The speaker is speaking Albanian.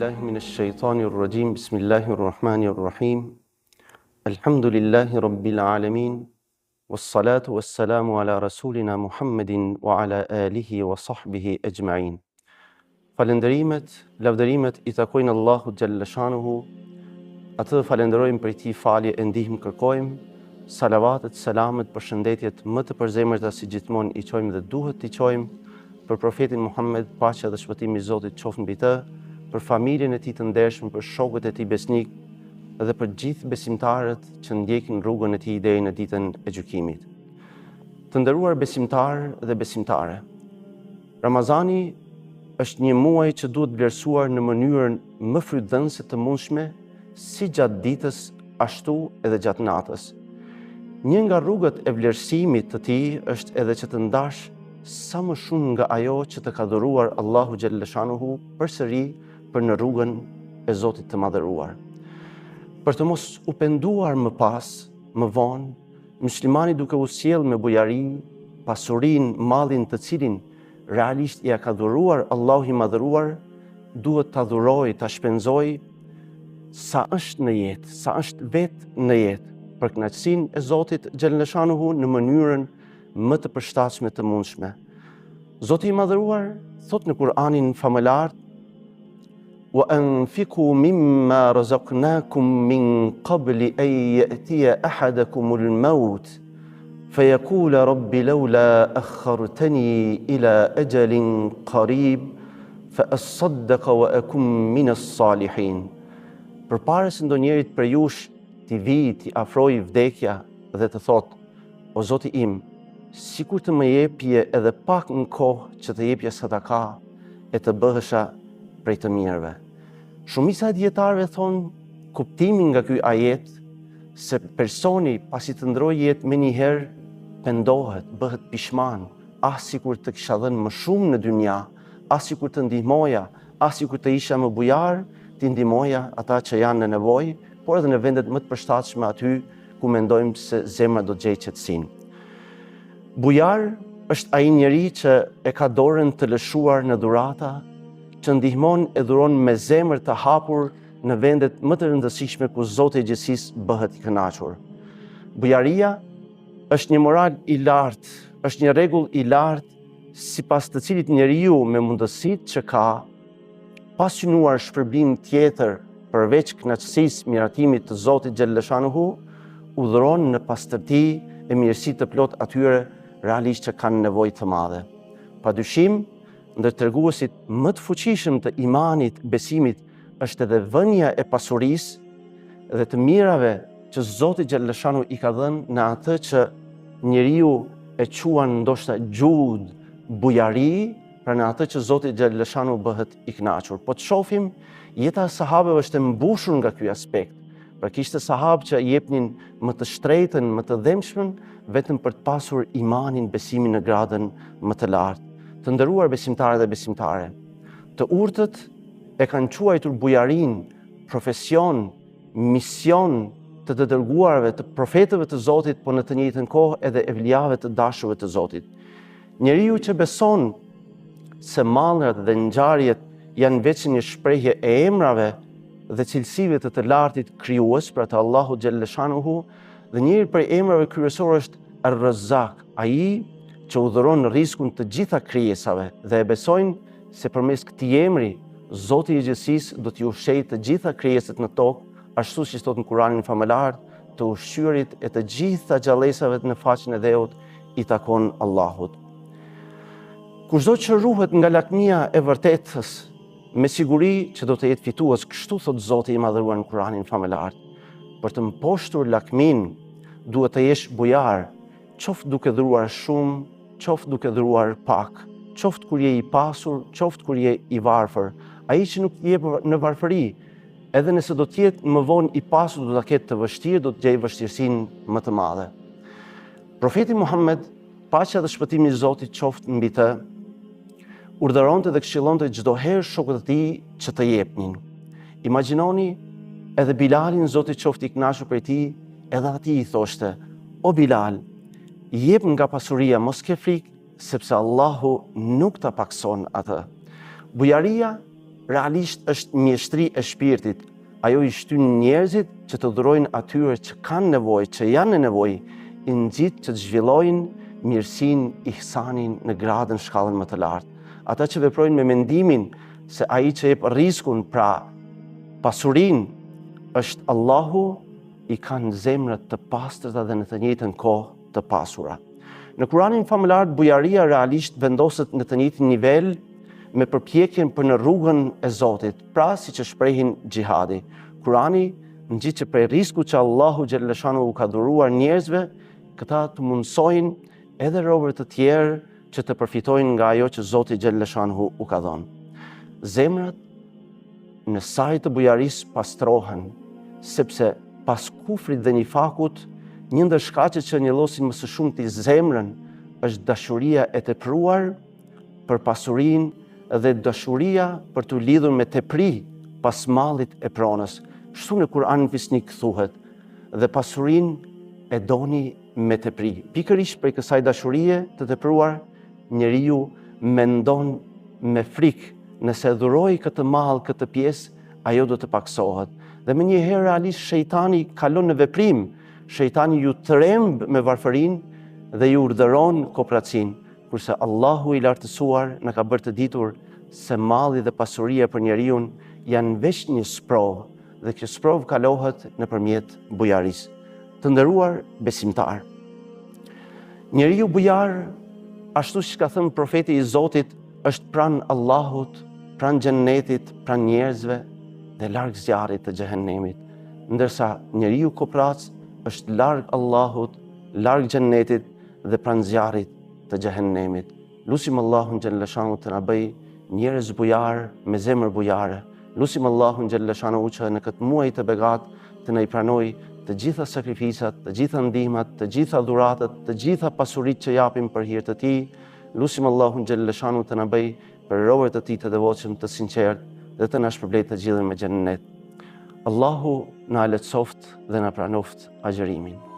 billahi minash shaitanir rajim. Bismillahir rahmanir rahim. Alhamdulillahi rabbil alamin. Wassalatu wassalamu ala rasulina Muhammedin wa ala alihi wa sahbihi ajma'in. Falenderimet, lavdërimet i takojnë Allahu xhalla shanuhu. Atë falenderojmë për ti falje e ndihmë kërkojmë. Salavatet, selamet, përshëndetjet më të përzemërta si gjithmonë i qojmë dhe duhet t'i qojmë për profetin Muhammed, paqja dhe shpëtimi i Zotit qoftë mbi të, për familjen e tij të ndershëm, për shokët e tij besnik dhe për gjithë besimtarët që ndjekin rrugën e tij deri në ditën e gjykimit. Të nderuar besimtarë dhe besimtare, Ramazani është një muaj që duhet vlerësuar në mënyrën më frydhënëse të mundshme, si gjatë ditës, ashtu edhe gjatë natës. Një nga rrugët e vlerësimit të tij është edhe që të ndash sa më shumë nga ajo që të ka dhuruar Allahu xhalla shanuhu përsëri për në rrugën e Zotit të madhëruar. Për të mos u penduar më pas, më vonë, muslimani duke u sjellë me bujari, pasurinë, mallin të cilin realisht ja ka dhuruar Allahu i madhëruar, duhet ta dhurojë, ta shpenzojë sa është në jetë, sa është vetë në jetë, për kënaqësinë e Zotit xhalla shanuhu në mënyrën më të përshtatshme të mundshme. Zoti i madhëruar thot në Kur'anin famëlar: "Wa anfiqu mimma razaqnakum min qabli an ya'tiya ahadakumul maut fayaqula rabbi lawla akhartani ila ajalin qarib fa asaddaqa wa akum minas salihin." Përpara se ndonjërit për jush t'i vi, t'i afroj vdekja dhe të thot: "O Zoti im, sikur të më jepje edhe pak në kohë që të jepja sadaka e të bëhesha prej të mirëve." Shumica e dietarëve thonë kuptimin nga ky ajet se personi pasi të ndrojë jetë me njëherë pendohet, bëhet pishman, as sikur të kisha dhënë më shumë në dynja, as sikur të ndihmoja, as sikur të isha më bujar, të ndihmoja ata që janë në nevojë, por edhe në vendet më të përshtatshme aty ku mendojmë se zemra do të gjejë qetësinë. Bujar është ai njeri që e ka dorën të lëshuar në dhurata, që ndihmon e dhuron me zemër të hapur në vendet më të rëndësishme ku Zoti i gjithësisë bëhet i kënaqur. Bujaria është një moral i lartë, është një rregull i lartë sipas të cilit njeriu me mundësitë që ka, pa synuar shpërblim tjetër përveç kënaqësisë, miratimit të Zotit xhalla shanuhu, udhëron në pastërti e mirësi të plot atyre realisht që kanë nevojë të madhe. Padyshim, ndër treguesit më të fuqishëm të imanit, besimit, është edhe vënia e pasurisë dhe të mirave që Zoti xhalla shanuhu i ka dhënë në atë që njeriu e quan ndoshta gjud, bujari, pra në atë që Zoti xhalla shanuhu bëhet i kënaqur. Po të shohim, jeta e sahabëve është e mbushur nga ky aspekt. Pra kishte sahabë që jepnin më të shtrejtën, më të dhemshmën, vetëm për të pasur imanin, besimin në gradën më të lartë. Të nderuar besimtarë dhe besimtare, të urtët e kanë quajtur bujarin, profesion, mision të dërguarve, të profetëve të Zotit, po në të njëjtën kohë edhe evlijave të dashurve të Zotit. Njeriu që beson se mallrat dhe ngjarjet janë veç një shprehje e emrave dhe cilësive të lartit krijues për të Allahu xhalla shanuhu, dhe njëri prej emrave kryesor është Ar-Razzaq, ai që udhëron rrezikun të gjitha krijesave dhe e besojnë se përmes këtij emri Zoti i gjithësisë do t'i ushqejë të gjitha krijesat në tokë, ashtu siç thot në Kur'anin famëlar, të ushqyerit e të gjitha gjallësave në faqen e dheut i takon Allahut. Kushdo që ruhet nga lakmia e vërtetës, me siguri që do të jetë fitues, kështu thot Zoti i madhëruar në Kur'anin famëlar. Për të mposhtur lakmin, duhet të jesh bujar, qoftë duke dhuruar shumë, qoftë duke dhuruar pak, qoftë kur je i pasur, qoftë kur je i varfër. Ai që nuk jep në varfëri, edhe nëse do të jetë më vonë i pasur, do ta ketë të vështirë, do të gjejë vështirësinë më të madhe. Profeti Muhammed, paqja dhe shpëtimi i Zotit qoftë mbi të, urdhëronte dhe këshillonte çdo herë shokët e tij që të jepnin. Imagjinoni edhe Bilalin, Zoti qoftë i kënaqur prej tij, edhe atij i thoshte: "O Bilal, jep nga pasuria, mos ke frikë, sepse Allahu nuk ta pakson atë." Bujaria realisht është mjeshtri e shpirtit. Ajo i shtyn njerëzit që të dhurojnë atyre që kanë nevojë, që janë në nevojë, i nxit që të zhvillojnë mirësinë, ihsanin në gradën shkallën më të lartë. Ata që veprojnë me mendimin se ai që jep rrezikun, pra pasurinë, është Allahu, i kanë zemrat të pastërta dhe në të njëjtën kohë të pasura. Në Kuranin famëlar, bujaria realisht vendoset në të njëjtin nivel me përpjekjen për në rrugën e Zotit, pra si që shprehin gjihadi. Kurani ngjit që prej risku që Allahu xhalleshanu u ka dhuruar njerëzve, këta të mundsojnë edhe robër të tjerë që të përfitojnë nga ajo që Zoti xhalleshanu u ka dhënë. Zemrat në sajtë të bujarisë pastrohen, sepse pas kufrit dhe nifakut, një ndër shkaqet që njëllosin më së shumti zemrën është dashuria e tepruar për pasurinë dhe dashuria për të lidhur me tepri pas mallit e pronës. Kështu në Kur'anin Fisnik thuhet, dhe pasurinë e doni me tepri. Pikërisht prej kësaj dashurie të tepruar, njeriu mendon me frikë, nëse dhuroj këtë mall, këtë pjesë, ajo do të paksohet. Dhe me njëherë realisht shejtani kalon në veprim, shejtani ju tremb me varfërinë dhe ju urdhëron kooperacinë, kurse Allahu i lartësuar na ka bërë të ditur se malli dhe pasuria për njeriu janë veç një sprovë, dhe kjo sprovë kalohet nëpërmjet bujarisë. Të nderuar besimtar, njeriu bujar, ashtu siç ka thënë profeti i Zotit, është pranë Allahut, pranë xhennetit, pranë njerëzve dhe larg zjarrit të xhehenemit, ndërsa njeriu koprac është larg Allahut, larg xhennetit dhe pranë zjarrit të xhehenemit. Lutim Allahun xhalleshanu të na bëj njerëz bujar me zemër bujare. Lutim Allahun xhalleshanu që në këtë muaj të begat të na i pranoj të gjitha sakrificat, të gjitha ndihmat, të gjitha dhuratat, të gjitha pasuritë që japim për hir të Tij. Lutim Allahun xhalleshanu të na bëj për robërit e Tij të devotshëm, të sinqertë dhe të na shpërblet të gjithën me xhennet. Allahu na lehtësoft dhe na pranoft agjërimin.